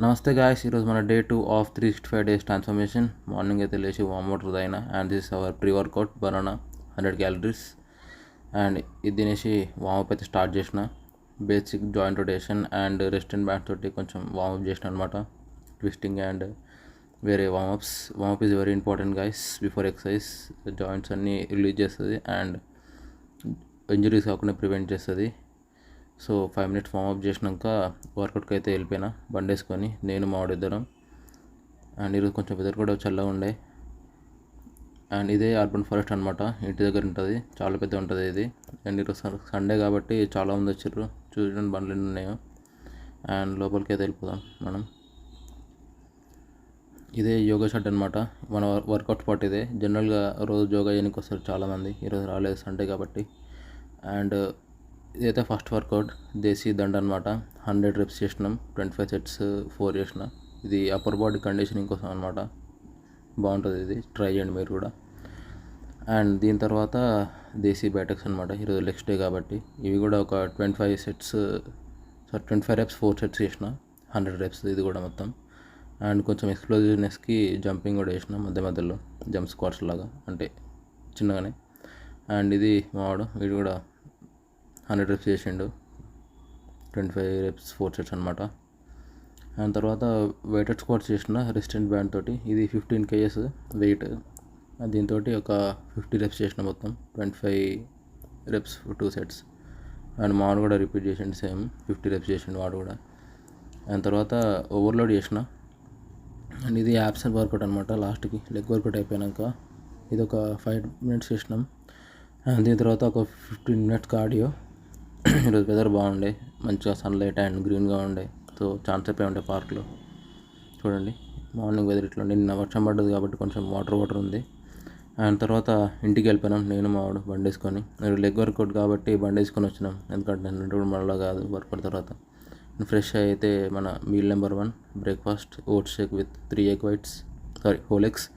నమస్తే గాయస్, ఈరోజు మన day 2 of 365 days transformation. Morning అయితే లేచి వామ్ వాటర్ తాగిన and this our pre workout banana 100 calories. And ఇది తినేసి వామప్ అయితే స్టార్ట్ చేసిన. Basic joint rotation and rest and band తోటి కొంచెం వామప్ చేసిన అనమాట. ట్విస్టింగ్ అండ్ వేరే warm ups. Warm up is very important guys before exercise. Joints అన్నీ రిలీజ్ చేస్తుంది అండ్ ఇంజరీస్ కాకుండా ప్రివెంట్ చేస్తుంది. సో 5 minutes వామప్ చేసినాక వర్కౌట్కి అయితే వెళ్ళిపోయినా బండి వేసుకొని, నేను మా వాడిద్దరం. అండ్ ఈరోజు కొంచెం వెదర్ కూడా చల్లగా ఉండే. అండ్ ఇదే అర్బన్ ఫారెస్ట్ అనమాట, ఇంటి దగ్గర ఉంటుంది, చాలా పెద్ద ఉంటుంది ఇది. అండ్ ఈరోజు సండే కాబట్టి చాలా మంది వచ్చారు. చూడండి బండ్లు ఎన్ని ఉన్నాయో. అండ్ లోపలికి అయితే వెళ్ళిపోదాం మనం. ఇదే యోగా షెడ్ అనమాట, మన వర్కౌట్ స్పాట్ ఇదే. జనరల్గా రోజు యోగా చేయడానికి వస్తారు చాలామంది, ఈరోజు రాలేదు సండే కాబట్టి. అండ్ ఇదైతే ఫస్ట్ వర్కౌట్ దేశీ దండ అనమాట. 100 reps చేసినాం, 25 sets 4 చేసిన. ఇది అప్పర్ బాడీ కండిషనింగ్ కోసం అనమాట, బాగుంటుంది ఇది, ట్రై చేయండి మీరు కూడా. అండ్ దీని తర్వాత దేశీ బ్యాటెక్స్ అనమాట, ఈరోజు నెక్స్ట్ డే కాబట్టి. ఇవి కూడా ఒక 25 reps 4 sets చేసిన, 100 reps ఇది కూడా మొత్తం. అండ్ కొంచెం ఎక్స్ప్లోజివ్నెస్కి జంపింగ్ కూడా చేసిన మధ్య మధ్యలో, జంప్ స్క్వాట్స్ లాగా అంటే చిన్నగానే. అండ్ ఇది మావాడు, వీడు కూడా 100 reps చేసిండు, 25 reps 4 sets అనమాట. అండ్ తర్వాత వెయిటెడ్ స్క్వాట్స్ చేసిన రెసిస్టెంట్ బ్యాండ్ తోటి. ఇది 15 kgs వెయిట్. దీంతో ఒక 50 reps చేసిన మొత్తం, 25 reps 2 sets. అండ్ మావాడు కూడా రిపీట్ చేసిండు, సేమ్ 50 reps చేసిండు వాడు కూడా. అండ్ తర్వాత ఓవర్లోడ్ చేసిన. అండ్ ఇది యాప్స్ వర్కౌట్ అనమాట. లాస్ట్కి లెగ్ వర్కౌట్ అయిపోయాక ఇది ఒక 5 minutes చేసినాం. అండ్ దీని తర్వాత ఒక 15 minutes కార్డియో. ఈరోజు వెదర్ బాగుండే, మంచిగా సన్లైట్ అండ్ గ్రీన్గా ఉండే. సో ఛాన్స్ అయిపోయి ఉండే పార్క్లో. చూడండి మార్నింగ్ వెదర్ ఇట్లా. నిన్న వర్షం పడ్డది కాబట్టి కొంచెం వాటర్ ఉంది. అండ్ తర్వాత ఇంటికి వెళ్ళిపోయినాం, నేను మావాడు బండి వేసుకొని. లెగ్ వర్కౌట్ కాబట్టి బండి వేసుకొని వచ్చినాం, ఎందుకంటే నిన్న మళ్ళీ కాదు వర్కౌట్ తర్వాత. ఫ్రెష్ అయితే మన meal number 1 breakfast oats shake with 3 egg whites, whole eggs.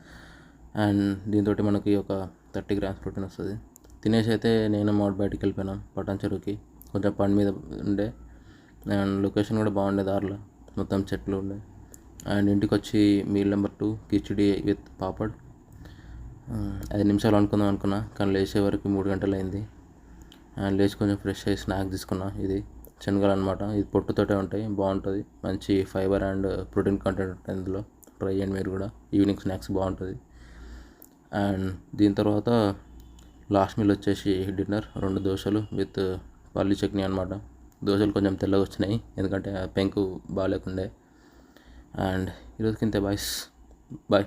And దీంతో మనకి ఒక 30 grams ప్రోటీన్ వస్తుంది. తినేసి అయితే నేను మావాడు బయటికి వెళ్ళిపోయినాం పటాన్ చెరువుకి. కొంచెం పని మీద ఉండే అండ్ లొకేషన్ కూడా బాగుండే, దారిలో మొత్తం చెట్లు ఉండే. అండ్ ఇంటికి వచ్చి meal number 2 khichdi with papad. 5 నిమిషాలు అనుకుందాం అనుకున్నా, కానీ లేచే వరకు 3 గంటలు అయింది. అండ్ లేచి కొంచెం ఫ్రెష్ అయ్యి స్నాక్ తీసుకున్నా. ఇది శనగలు అనమాట, ఇది పొట్టుతోటే ఉంటాయి, బాగుంటుంది, మంచి ఫైబర్ అండ్ ప్రోటీన్ కంటెంట్ ఉంటుంది ఇందులో. ట్రై చేయండి మీరు కూడా, ఈవినింగ్ స్నాక్స్ బాగుంటుంది. అండ్ దీని తర్వాత లాస్ట్ మీల్ వచ్చేసి డిన్నర్ 2 దోశలు విత్ పల్లి చట్నీ అనమాట. దోశలు కొంచెం తెల్లగా వచ్చినాయి, ఎందుకంటే పెంకు బాగాలేకుండే. అండ్ ఈరోజుకి ఇంతే బాయ్స్, బాయ్.